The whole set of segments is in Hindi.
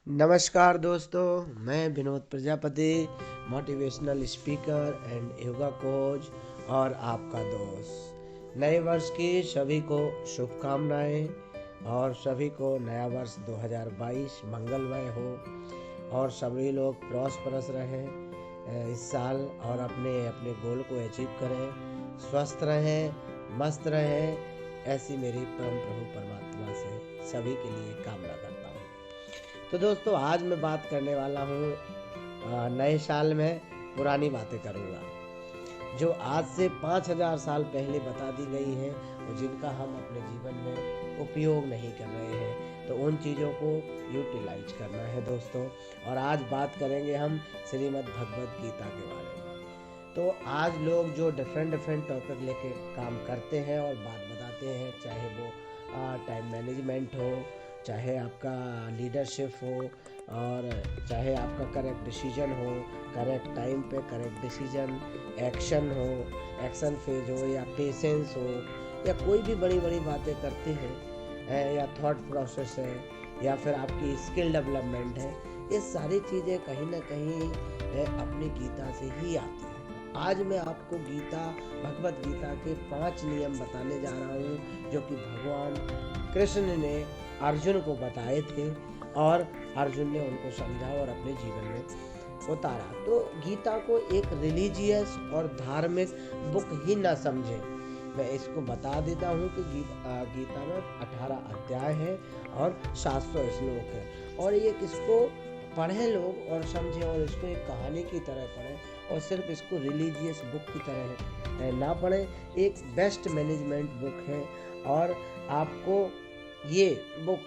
नमस्कार दोस्तों, मैं Vinod Prajapati, motivational speaker and yoga coach और आपका दोस्त। नए वर्ष की सभी को शुभकामनाएं और सभी को नया वर्ष 2022 मंगलमय हो और सभी लोग प्रॉस्परस रहें इस साल और अपने अपने गोल को अचीव करें, स्वस्थ रहें, मस्त रहें। ऐसी मेरी परम प्रभु परमात्मा से सभी के लिए कामना करता हूँ। तो दोस्तों, आज मैं बात करने वाला हूँ नए साल में पुरानी बातें करूँगा जो आज से 5000 साल पहले बता दी गई हैं और जिनका हम अपने जीवन में उपयोग नहीं कर रहे हैं, तो उन चीज़ों को यूटिलाइज करना है दोस्तों। और आज बात करेंगे हम श्रीमद् भगवद गीता के बारे में। तो आज लोग जो डिफरेंट डिफरेंट टॉपिक लेके काम करते हैं और बात बताते हैं, चाहे वो टाइम मैनेजमेंट हो, चाहे आपका लीडरशिप हो, और चाहे आपका करेक्ट डिसीजन हो, करेक्ट टाइम पे करेक्ट डिसीजन, एक्शन हो, एक्शन फेज हो, या पेशेंस हो, या कोई भी बड़ी बड़ी बातें करते हैं या थॉट प्रोसेस है, या फिर आपकी स्किल डेवलपमेंट है, ये सारी चीज़ें कहीं ना कहीं अपनी गीता से ही आती हैं। आज मैं आपको भगवत गीता के 5 नियम बताने जा रहा हूँ जो कि भगवान कृष्ण ने अर्जुन को बताए थे और अर्जुन ने उनको समझा और अपने जीवन में उतारा। तो गीता को एक रिलीजियस और धार्मिक बुक ही ना समझे। मैं इसको बता देता हूँ कि गीता में 18 अध्याय है और 700 श्लोक है, और ये किसको पढ़ें लोग और समझें और इसको एक कहानी की तरह पढ़ें और सिर्फ इसको रिलीजियस बुक की तरह ना पढ़ें। एक बेस्ट मैनेजमेंट बुक है और आपको ये बुक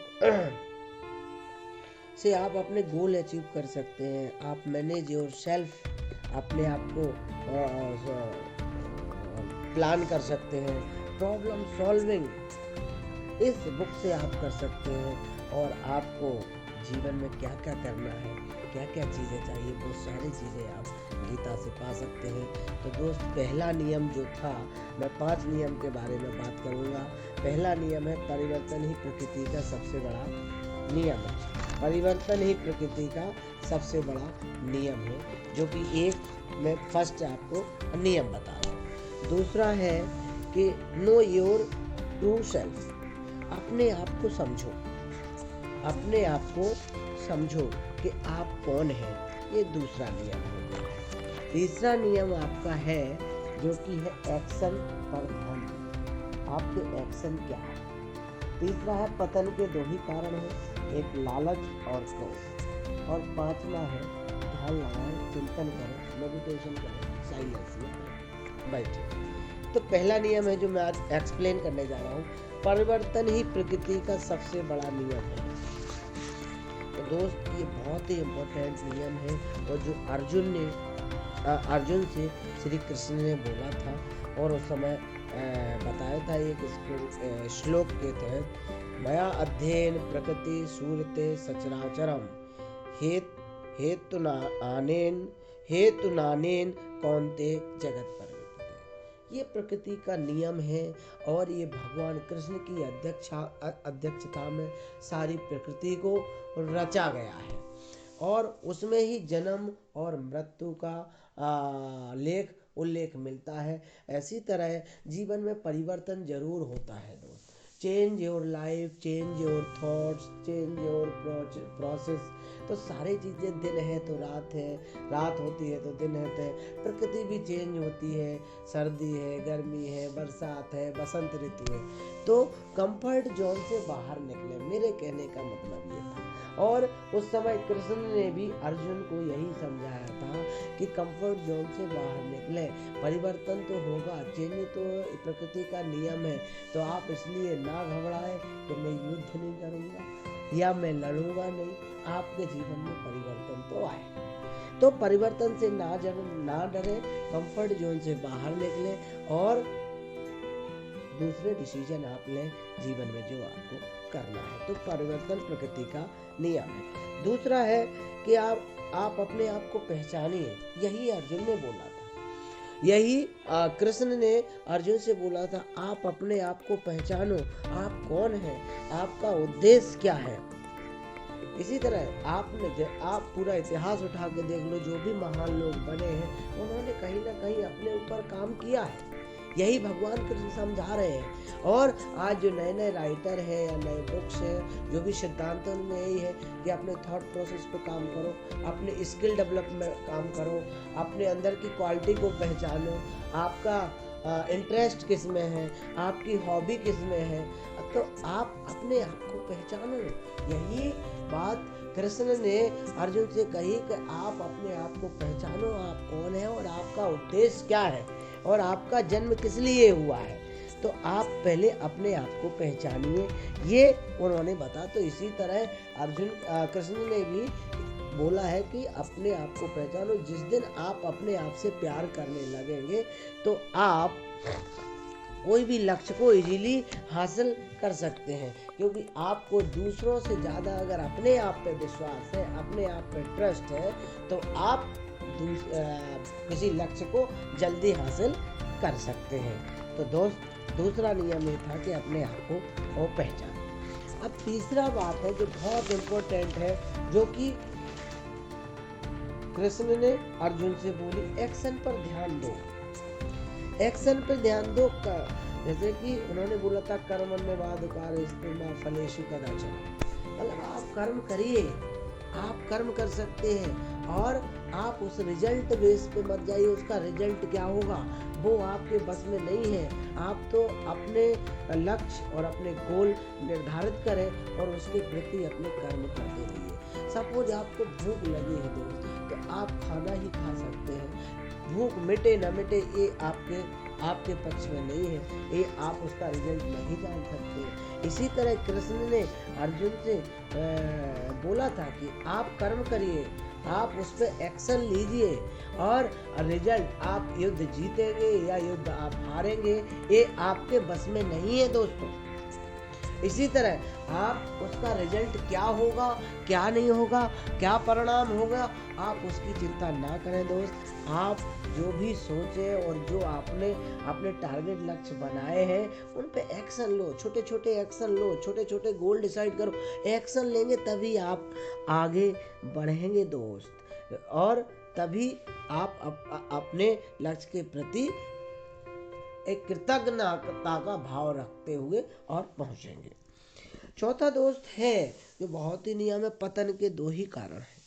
से आप अपने गोल अचीव कर सकते हैं। आप मैनेज योर सेल्फ, अपने आप को प्लान कर सकते हैं। प्रॉब्लम सॉल्विंग इस बुक से आप कर सकते हैं, और आपको जीवन में क्या क्या करना है, क्या क्या चीज़ें चाहिए, वो सारी चीज़ें आप गीता से पा सकते हैं। तो दोस्त, पहला नियम जो था, मैं 5 नियम के बारे में बात करूँगा। पहला नियम है परिवर्तन ही प्रकृति का सबसे बड़ा नियम है। परिवर्तन ही प्रकृति का सबसे बड़ा नियम है, जो कि एक मैं फर्स्ट आपको नियम बता रहा हूँ। दूसरा है कि नो योर ट्रू सेल्फ, अपने आप को समझो, अपने आप को समझो कि आप कौन हैं। ये दूसरा नियम हो गया। तीसरा नियम आपका है जो कि है एक्शन पर ध्यान। आपके एक्शन क्या है। तीसरा है पतन के 2 ही कारण हैं, एक लालच और क्रोध। और 5वां है ध्यान लगाएं, चिंतन करें, मेडिटेशन करें, साइलेंस में बैठे। तो पहला नियम है जो मैं आज एक्सप्लेन करने जा रहा हूँ, परिवर्तन ही प्रकृति का सबसे बड़ा नियम है। तो दोस्त, ये बहुत ही इम्पोर्टेंट नियम है, और जो अर्जुन से श्री कृष्ण ने बोला था और उस समय बताया था एक श्लोक के तहत, मया अध्ययन प्रकृति सूरते सचराचरम हेतु नानेन कौन्ते जगत परिवर्तते। ये प्रकृति का नियम है, और ये भगवान कृष्ण की अध्यक्षता में सारी प्रकृति को रचा गया है, और उसमें ही जन्म और मृत्यु का उल्लेख मिलता है। ऐसी तरह जीवन में परिवर्तन जरूर होता है दोस्त। Change your life, change your thoughts, change your process. तो सारी चीज़ें, दिन है तो रात है, रात होती है तो दिन है। प्रकृति भी चेंज होती है, सर्दी है, गर्मी है, बरसात है, बसंत ऋतु है। तो कंफर्ट जोन से बाहर निकले, मेरे कहने का मतलब ये था। और उस समय कृष्ण ने भी अर्जुन को यही समझाया था कि कंफर्ट जोन से बाहर निकले, परिवर्तन तो होगा, चेंज तो प्रकृति का नियम है। तो आप इसलिए ना घबराएं कि मैं युद्ध नहीं करूंगा या मैं लड़ूंगा नहीं, आपके जीवन में परिवर्तन तो आए। तो परिवर्तन से ना डरे, कंफर्ट जोन से बाहर निकले और दूसरे डिसीजन आप लें जीवन में जो आपको करना है। तो परिवर्तन प्रकृति का नियम है। दूसरा है कि आप अपने आप को पहचानिए। यही अर्जुन ने बोला था, यही कृष्ण ने अर्जुन से बोला था, आप अपने आप को पहचानो, आप कौन हैं, आपका उद्देश्य क्या है। इसी तरह आप पूरा इतिहास उठा के देख लो, जो भी महान लोग बने हैं उन्होंने कहीं ना कहीं अपने ऊपर काम किया है। यही भगवान कृष्ण समझा रहे हैं। और आज जो नए नए राइटर हैं या नए बुक्स हैं, जो भी सिद्धांत है उनमें यही है कि अपने थॉट प्रोसेस पे काम करो, अपने स्किल डेवलपमेंट काम करो, अपने अंदर की क्वालिटी को पहचानो, आपका इंटरेस्ट किस में है, आपकी हॉबी किस में है, तो आप अपने आप को पहचानो। यही बात कृष्ण ने अर्जुन से कही कि आप अपने आप को पहचानो, आप कौन है और आपका उद्देश्य क्या है और आपका जन्म किस लिए हुआ है। तो आप पहले अपने आप को पहचानिए, ये उन्होंने बता। तो इसी तरह कृष्ण ने भी बोला है कि अपने आप को पहचानो। जिस दिन आप अपने आप से प्यार करने लगेंगे तो आप कोई भी लक्ष्य को इजीली हासिल कर सकते हैं, क्योंकि आपको दूसरों से ज़्यादा अगर अपने आप पे विश्वास है, अपने आप पे ट्रस्ट है, तो आप किसी लक्ष्य को जल्दी हासिल कर सकते हैं। तो दोस्त, दूसरा नियम ये था कि अपने आप को पहचान। अब तीसरा बात है जो बहुत इम्पोर्टेंट है, जो कि कृष्ण ने अर्जुन से बोली, एक्शन पर ध्यान दो। एक्शन पर ध्यान दो। जैसे कि उन्होंने बोला था कर्मण्येवाधिकारस्ते मा फलेषु कदाचन, मतलब आप कर्म करिए, आप कर्म कर सकते हैं और आप उस रिजल्ट बेस पे मत जाइए। उसका रिजल्ट क्या होगा वो आपके बस में नहीं है। आप तो अपने लक्ष्य और अपने गोल निर्धारित करें और उसके प्रति अपने कर्म करते रहिए। सपोज आपको भूख लगी है दोस्त, तो आप खाना ही खा सकते हैं। भूख मिटे न मिटे ये आपके पक्ष में नहीं है, ये आप उसका रिजल्ट नहीं जान सकते। इसी तरह कृष्ण ने अर्जुन से बोला था कि आप कर्म करिए, आप उस पर एक्शन लीजिए और रिजल्ट, आप युद्ध जीतेंगे या युद्ध आप हारेंगे, ये आपके बस में नहीं है दोस्तों। इसी तरह आप उसका रिजल्ट क्या होगा, क्या नहीं होगा, क्या परिणाम होगा, आप उसकी चिंता ना करें दोस्त। आप जो भी सोचे और जो आपने अपने टारगेट लक्ष्य बनाए हैं उन पे एक्शन लो, छोटे छोटे एक्शन लो, छोटे छोटे गोल डिसाइड करो। एक्शन लेंगे तभी आप आगे बढ़ेंगे दोस्त, और तभी आप अपने लक्ष्य के प्रति एक कृतज्ञता का भाव रखते हुए और पहुंचेंगे। चौथा दोस्त है जो बहुत ही नियम है, पतन के दो ही कारण हैं।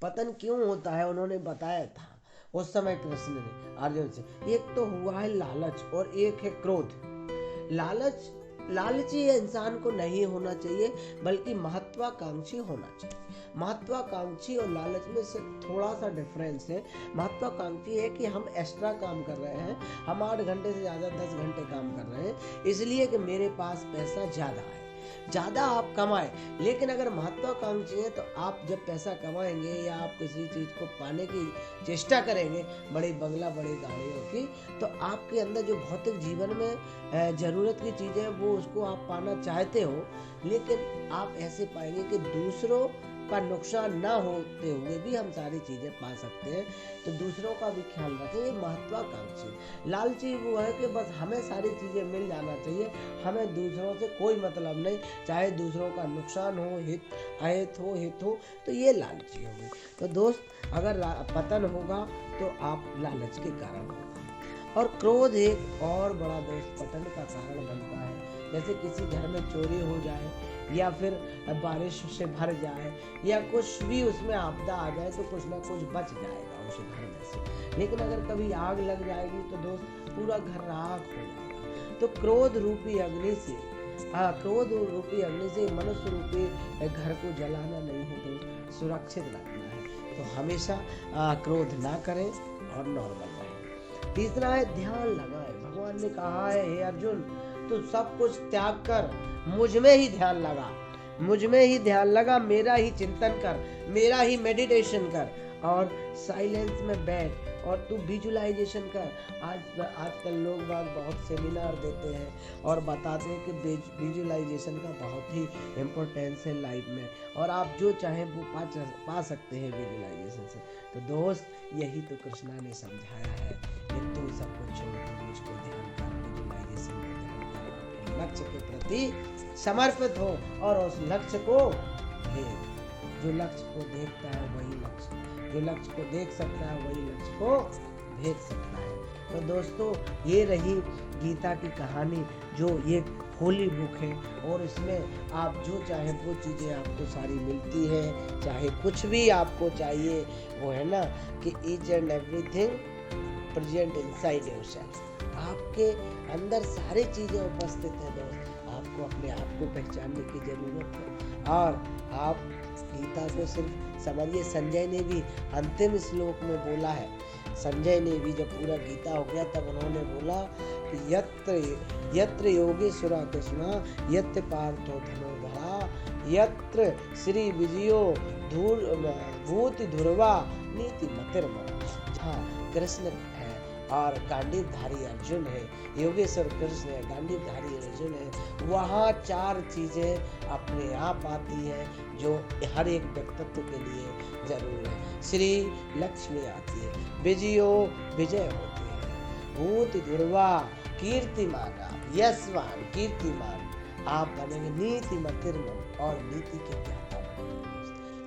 पतन क्यों होता है उन्होंने बताया था उस समय कृष्ण ने अर्जुन से। एक तो हुआ है लालच और एक है क्रोध। लालची इंसान को नहीं होना चाहिए, बल्कि महत्वाकांक्षी होना चाहिए। महत्वाकांक्षी और लालच में से थोड़ा सा डिफरेंस है। महत्वाकांक्षी है कि हम एक्स्ट्रा काम कर रहे हैं, हम 8 घंटे से ज़्यादा 10 घंटे काम कर रहे हैं इसलिए कि मेरे पास पैसा ज़्यादा है, ज़्यादा आप कमाएं। लेकिन अगर महत्वाकांक्षी है तो आप जब पैसा कमाएंगे या आप किसी चीज़ को पाने की चेष्टा करेंगे, बड़े बंगला बड़ी गाड़ियों की, तो आपके अंदर जो भौतिक जीवन में ज़रूरत की चीज़ें हैं वो उसको आप पाना चाहते हो, लेकिन आप ऐसे पाएंगे कि दूसरों का नुकसान ना होते हुए भी हम सारी चीज़ें पा सकते हैं। तो दूसरों का भी ख्याल रखें। ये महत्वाकांक्षी। लालची वो है कि बस हमें सारी चीज़ें मिल जाना चाहिए, हमें दूसरों से कोई मतलब नहीं, चाहे दूसरों का नुकसान हो, हित हो, तो ये लालची होगी। तो दोस्त, अगर पतन होगा तो आप लालच के कारण होगा। और क्रोध एक और बड़ा दोस्त पतन का कारण बनता है। जैसे किसी घर में चोरी हो जाए या फिर बारिश से भर जाए या कुछ भी उसमें आपदा आ जाए, तो कुछ ना कुछ बच जाएगा उस घर में से। लेकिन अगर कभी आग लग जाएगी तो दोस्त पूरा घर राख हो जाएगा। तो क्रोध रूपी अग्नि से मनुष्य रूपी घर को जलाना नहीं है दोस्त, सुरक्षित रखना है। तो हमेशा क्रोध ना करें और नॉर्मल रहें। तीसरा है ध्यान लगाएं। भगवान ने कहा है, हे अर्जुन, तू सब कुछ त्याग कर, मुझ में ही ध्यान लगा, मेरा ही चिंतन कर, मेरा ही मेडिटेशन कर और साइलेंस में बैठ और तू विजुअलाइजेशन कर। आजकल लोग बहुत सेमिनार देते हैं और बताते हैं कि विजुअलाइजेशन का बहुत ही इम्पोर्टेंस है लाइफ में, और आप जो चाहें वो पा सकते हैं विजुअलाइजेशन से। तो दोस्त, यही तो कृष्णा ने समझाया है कि तू सब कुछ छोड़ के मुझको ध्यान कर, विजुअलाइजेशन में ध्यान कर, अपने लक्ष्य के प्रति समर्पित हो और उस लक्ष्य को भेद। जो लक्ष्य को देखता है वही लक्ष्य, जो लक्ष्य को देख सकता है वही लक्ष्य को भेद सकता है। तो दोस्तों, ये रही गीता की कहानी, जो ये होली बुक है, और इसमें आप जो चाहे वो चीज़ें आपको सारी मिलती है। चाहे कुछ भी आपको चाहिए, वो है ना कि each and everything present inside yourself. आपके अंदर सारी चीज़ें उपस्थित हैं दोस्त। आपको अपने आप को पहचानने की ज़रूरत है। और आप गीता को सिर्फ समझिए, संजय ने भी अंतिम श्लोक में बोला है। संजय ने भी जब पूरा गीता हो गया तब उन्होंने बोला कि यत्र योगेश्वरा कृष्णा यत्र पार्थो धनुर्धरा यत्र श्री विजयो भूति ध्रुवा नीति मतिर्मम। हाँ, कृष्ण है और गांडीवधारी अर्जुन है, योगेश्वर कृष्ण है, गांडीवधारी अर्जुन है। वहाँ चार चीजें अपने आप आती है जो हर एक व्यक्तित्व के लिए जरूर है। श्री लक्ष्मी आती है, विजयो विजय होती है, भूत ध्रुवा कीर्तिमान, यशवान कीर्तिमान आप बनेंगे, नीति मतिर्मम और नीति के ज्ञाता बनेंगे।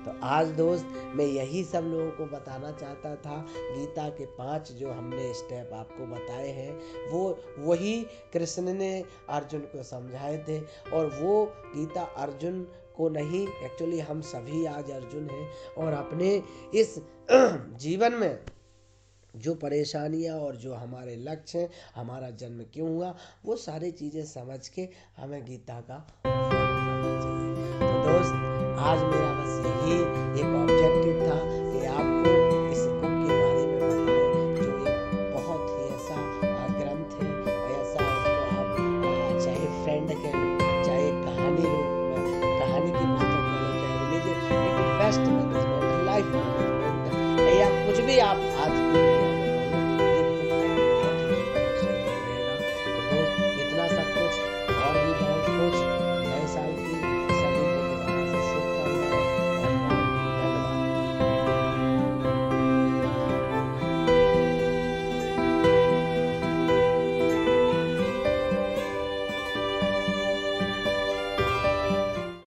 तो आज दोस्त मैं यही सब लोगों को बताना चाहता था। गीता के 5 जो हमने स्टेप आपको बताए हैं, वो वही कृष्ण ने अर्जुन को समझाए थे। और वो गीता अर्जुन को नहीं, एक्चुअली हम सभी आज अर्जुन हैं। और अपने इस जीवन में जो परेशानियां और जो हमारे लक्ष्य हैं, हमारा जन्म क्यों हुआ, वो सारी चीज़ें समझ के हमें गीता का फॉलो करना चाहिए। तो दोस्त, आज मेरा बस यही एक ऑब्जेक्टिव था कि आपको इस बुक के बारे में बताएं, जो एक बहुत ही ऐसा ग्रंथ है, ऐसा उसको आप चाहे फ्रेंड के चाहे कहानी की पुस्तक बनो, चाहे रिलीजियस, लेकिन बेस्ट मैनेजमेंट, लाइफ मैनेजमेंट, या कुछ भी आप आज